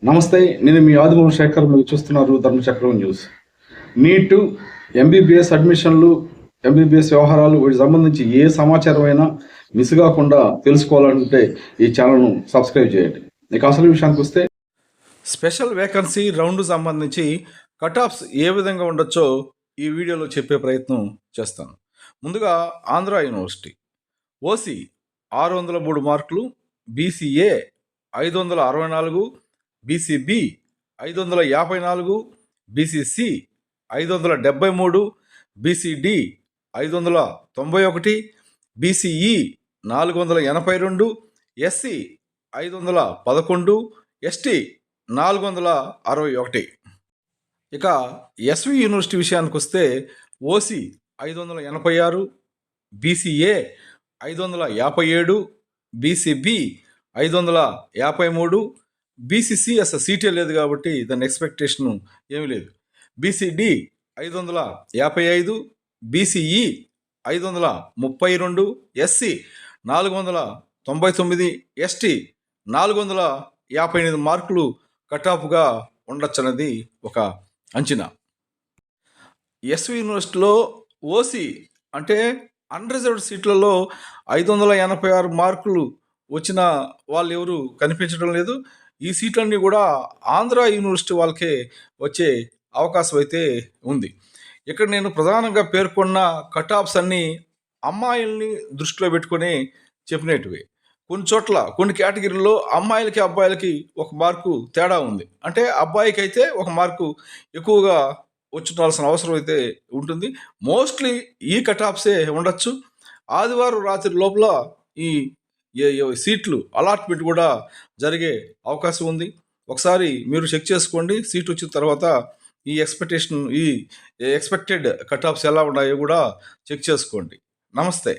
నమస్తే, నేను మీ ఆదిమూల శేఖర్. మీరు చూస్తున్నారు ధర్మచక్రం న్యూస్. నీటు, ఎంబీబీఎస్ అడ్మిషన్లు, ఎంబీబీఎస్ వ్యవహారాలు, వీటికి సంబంధించి ఏ సమాచారం అయినా మిస్ కాకుండా తెలుసుకోవాలంటే ఈ ఛానల్ను సబ్స్క్రైబ్ చేయండి. ఇక అసలు విషయానికి వస్తే, స్పెషల్ వేకెన్సీ రౌండ్ సంబంధించి కటాఫ్స్ ఏ విధంగా ఉండొచ్చో ఈ వీడియోలో చెప్పే ప్రయత్నం చేస్తాను. ముందుగా ఆంధ్ర యూనివర్సిటీ ఓసీ 603 మార్కులు, BCA 564, BCB 554, BCC 573, BCD 591, BCE 482, SC 511, ST 461. ఇక ఎస్వి యూనివర్సిటీ విషయానికి వస్తే ఓసీ 586, బీసీఏ 557, బీసీబీ 553, బీసీసీ అసలు సీటే లేదు కాబట్టి దాని ఎక్స్పెక్టేషన్ ఏమీ లేదు. బీసీడి 555, బీసీఈ 532, ఎస్సీ 499, ఎస్టీ 458 మార్కులు కటాఫ్గా ఉండొచ్చన్నది ఒక అంచనా. ఎస్వి యూనివర్సిటీలో ఓసీ అంటే అన్రిజర్వ్డ్ సీట్లలో 586 మార్కులు వచ్చిన వాళ్ళు ఎవరు కనిపించడం లేదు. ఈ సీట్లన్నీ కూడా ఆంధ్ర యూనివర్సిటీ వాళ్ళకే వచ్చే అవకాశం అయితే ఉంది. ఇక్కడ నేను ప్రధానంగా పేర్కొన్న కటాఫ్స్ అన్నీ అమ్మాయిల్ని దృష్టిలో పెట్టుకొని చెప్పినట్టువే. కొన్ని చోట్ల కొన్ని కేటగిరీల్లో అమ్మాయిలకి అబ్బాయిలకి 1 మార్కు తేడా ఉంది. అంటే అబ్బాయికి అయితే 1 మార్కు ఎక్కువగా వచ్చుకోవాల్సిన అవసరం అయితే ఉంటుంది. మోస్ట్లీ ఈ కటాఫ్సే ఉండొచ్చు. ఆదివారం రాత్రి లోపల ఈ సీట్లు అలాట్మెంట్ కూడా జరిగే అవకాశం ఉంది. ఒకసారి మీరు చెక్ చేసుకోండి. సీట్ వచ్చిన తర్వాత ఈ ఎక్స్పెక్టెడ్ కటాఫ్స్ ఎలా ఉన్నాయో కూడా చెక్ చేసుకోండి. నమస్తే.